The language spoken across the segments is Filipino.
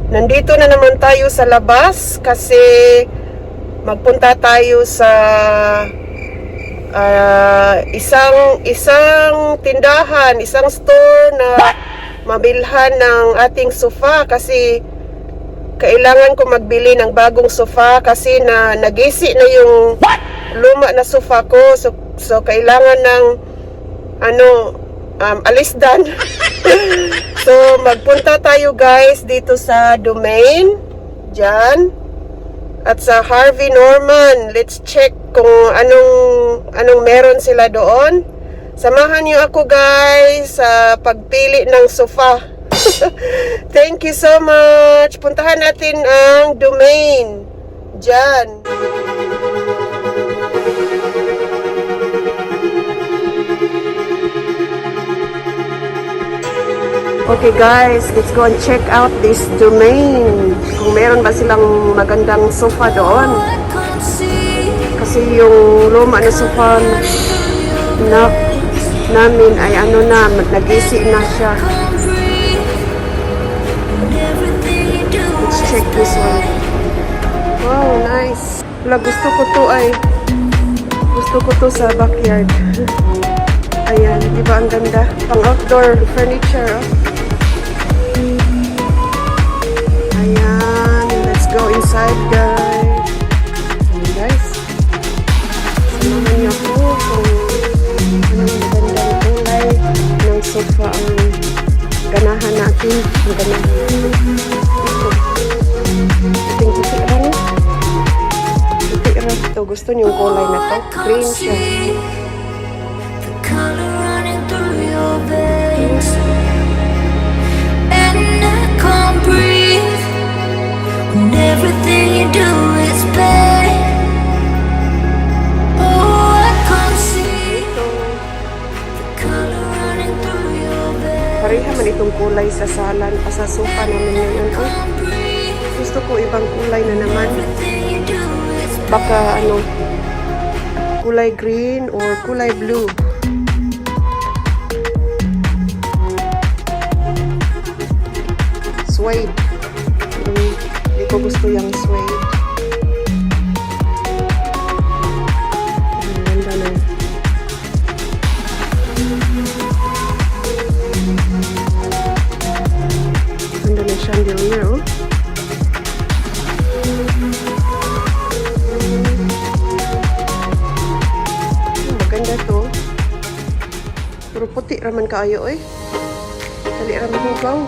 Nandito na naman tayo sa labas kasi magpunta tayo sa isang tindahan, isang store na mabilhan ng ating sofa kasi kailangan ko magbili ng bagong sofa kasi nagisi na yung luma na sofa ko, so kailangan ng alisdan. So magpunta tayo guys dito sa Domain dyan at sa Harvey Norman. Let's check kung anong meron sila doon. Samahan niyo ako guys sa pagpili ng sofa. Thank you so much. Puntahan natin ang Domain dyan. Okay guys, let's go and check out this Domain. Kung meron ba silang magandang sofa doon. Kasi yung luma na sofa namin ay nagisi na siya. Let's check this one. Wow, nice. Wala, gusto ko to sa backyard. Ayan, di ba ang ganda? Pang outdoor furniture, oh. Ayan, let's go inside guys. Ayan guys, samahan niyo ako kung anong magandang kulay ng sofa ang ganahan natin. Ang ganahan ito. Ating putiran. Putiran ito. Gusto niyo yung kulay na to? Green siya. Color running through your veins, and I can't breathe when everything you do is bad. Oh, I can't see the color running through your veins. Pareha man itong kulay sa salan pa sa sofa namin ngayon. Oh, gusto ko ibang kulay na naman. Baka kulay green or kulay blue. Suede. Hindi ko gusto yung suede. Ganda na. Ganda na chandelier, oh. Maganda to. Pero puti raman kaayo, eh. Dali raman hugaw.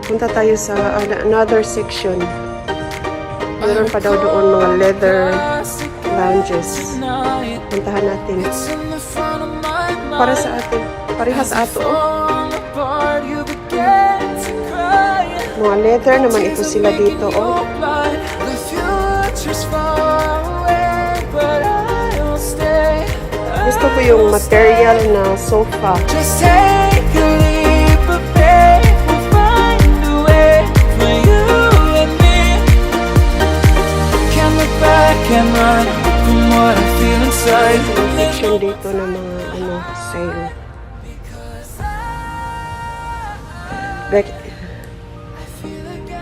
Punta tayo sa another section. Meron pa daw doon mga leather lounges. Puntahan natin. Para sa atin. Parehas ato. Oh. Mga leather naman ito sila dito. Oh. Gusto ko yung material na sofa. Can run from what I feel inside. Section dito ng mga sale.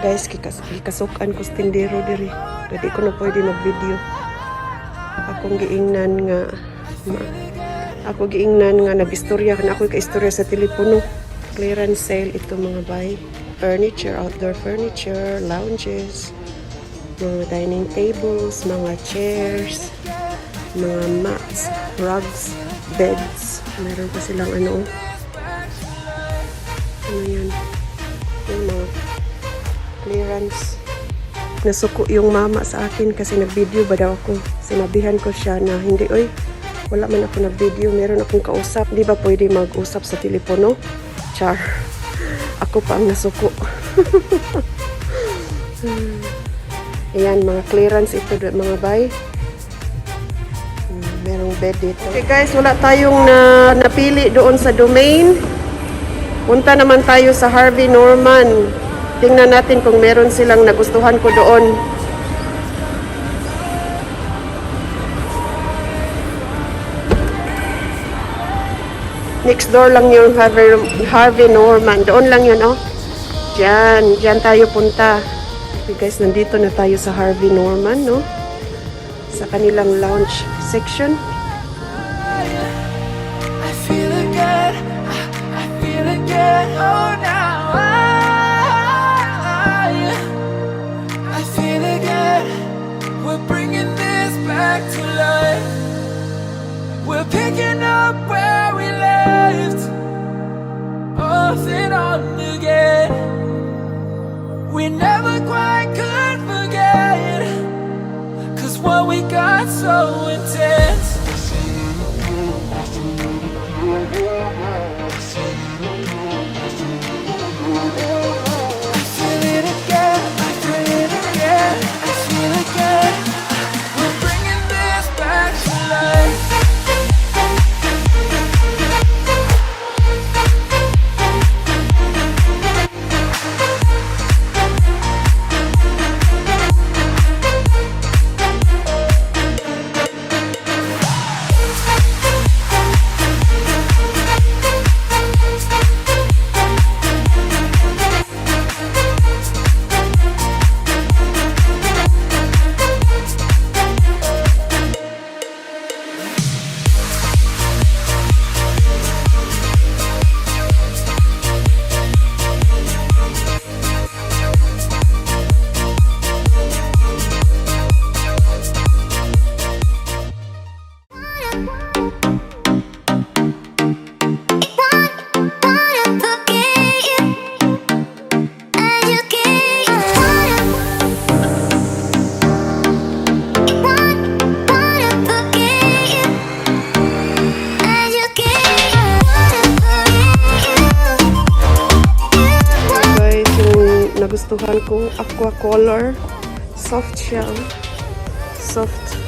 Guys, kikasukan ko sa tindiro diri. Dili ko na pwede mag-video. Ako giingnan nga nag-istorya kana ako ka-istorya sa telepono. Clearance sale ito mga bay. Furniture, outdoor furniture, lounges, mga dining tables, mga chairs, mga mats, rugs, beds. Meron pa silang ano yan, yung mga clearance. Nasuko yung mama sa akin kasi nag-video ba daw ako. Sinabihan ko siya na hindi, oy, wala man ako nag-video, meron akong kausap. Di ba pwede mag-usap sa telepono? Char. Ako pa ang nasuko. Ayan, mga clearance ito mga bay. Merong bed dito. Okay guys, wala tayong napili doon sa Domain. Punta naman tayo sa Harvey Norman. Tingnan natin kung meron silang nagustuhan ko doon. Next door lang yung Harvey Norman. Doon lang yun, oh. Diyan tayo punta. Okay guys, nandito na tayo sa Harvey Norman, no? Sa kanilang lounge section. I feel again, I feel again, oh now I feel again, we're bringing this back to life, we're picking up where we left, off and on again, we never quite could forget, 'cause what we got so intense. Nagustuhan kong aqua color, soft shell, soft.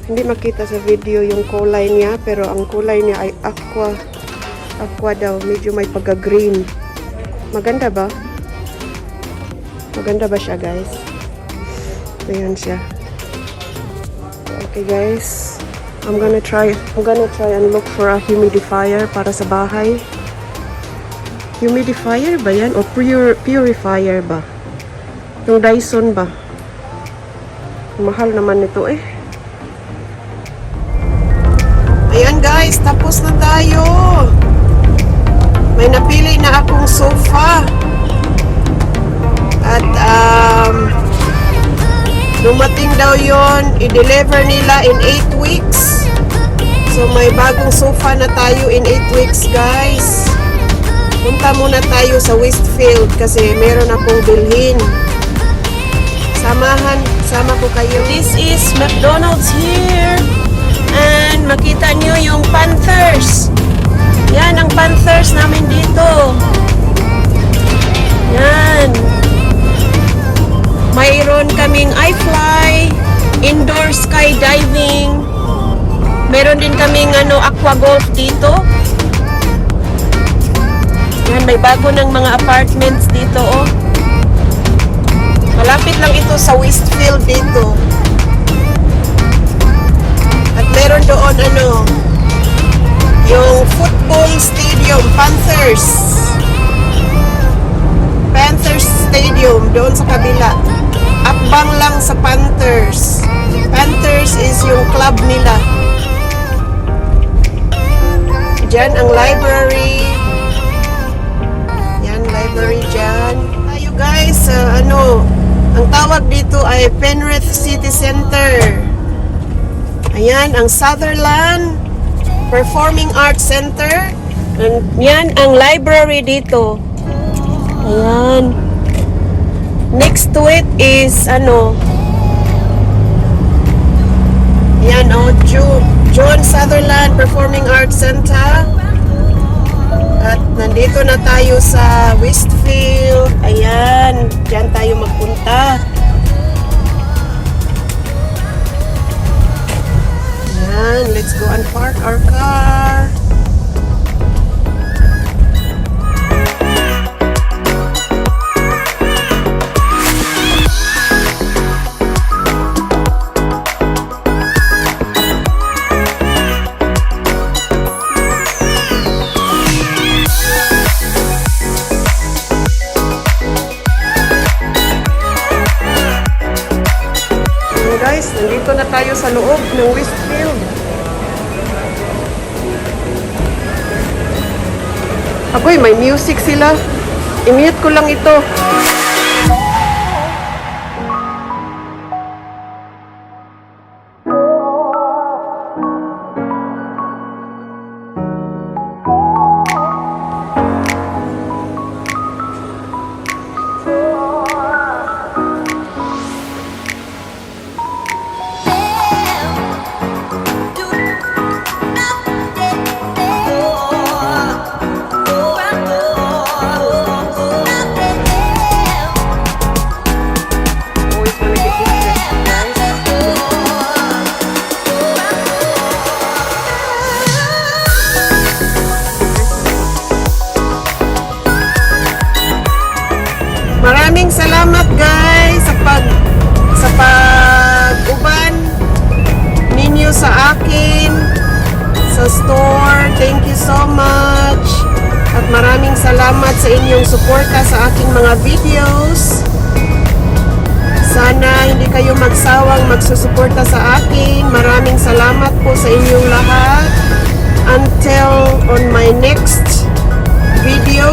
Hindi makita sa video yung kulay niya, pero ang kulay niya ay aqua daw, medyo may pagka-green. Maganda ba? Maganda ba siya, guys? Ayan siya. Okay, guys. I'm gonna try and look for a humidifier para sa bahay. Humidifier ba yan? O purifier ba? Yung Dyson ba? Mahal naman ito eh. Ayan guys, tapos na tayo. May napili na akong sofa. At dumating daw yon, i-deliver nila in 8 weeks. So may bagong sofa na tayo in 8 weeks guys. Punta muna tayo sa Westfield kasi meron akong bilhin. Sama ko kayo. This is McDonald's here. And makita nyo yung Panthers. Yan ang Panthers namin dito. Yan. Mayroon kaming iFly, indoor skydiving. Meron din kaming aqua golf dito. Yan, may bago ng mga apartments dito, oh. Malapit lang ito sa Westfield dito. At meron doon, yung football stadium, Panthers Stadium, doon sa kabila. Akbang lang sa Panthers. Panthers is yung club nila. Diyan ang library. Library dyan. Tayo guys, ang tawag dito ay Penrith City Center. Ayan, ang Sutherland Performing Arts Center. And yan ang library dito. Ayan. Next to it is, ayan, John Sutherland Performing Arts Center. At nandito na tayo sa Westfield. Ayan, diyan tayo magpunta. Ayan, let's go and park our car. muna tayo sa loob ng Westfield. Agoy, may music sila. I-mute ko lang ito. Maraming salamat guys sa pag-uban ninyo sa akin sa store. Thank you so much. At maraming salamat sa inyong suporta sa aking mga videos. Sana hindi kayo magsawang magsusuporta sa akin. Maraming salamat po sa inyong lahat. Until on my next video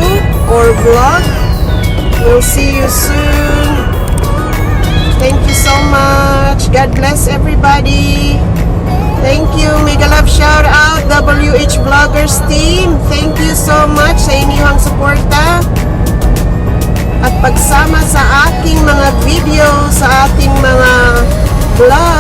or vlog. We'll see you soon. Thank you so much. God bless everybody. Thank you. Mega love shout out WH Vloggers team. Thank you so much sa inyong suporta at pagsama sa aking mga video, sa ating mga vlog.